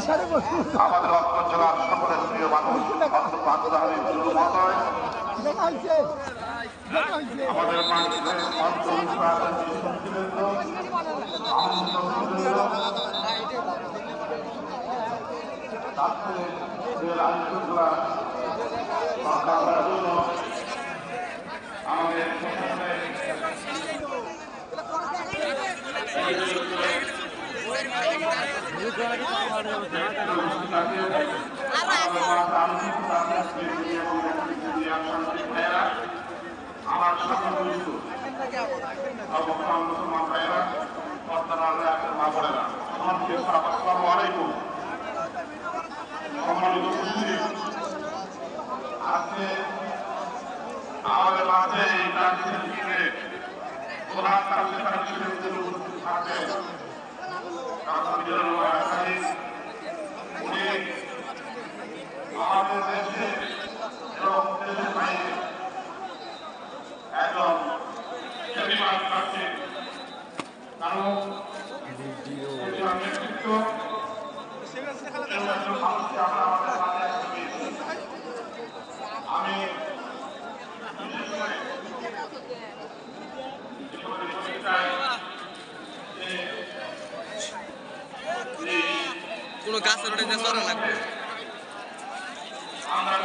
আমাদের অত্র জেলার সকলের প্রিয় মানুষ মহোদয় আমাদের আমার সকল মুসলমান ভাইয়েরা মা বোনেরা আসসালামু আলাইকুম। সম্মানিত উপস্থিতি, আজকে আমাদের মাঝে এই প্রধান কার্যক্রম হিসেবে উপস্থিত থাকবেন উনি আমাদের দেশে এবং দেশের বাইরে একজন খ্যাতিমান প্রার্থী, কারণ নেতৃত্ব আমি কোনো গাছের ওটা লাগবে আমরা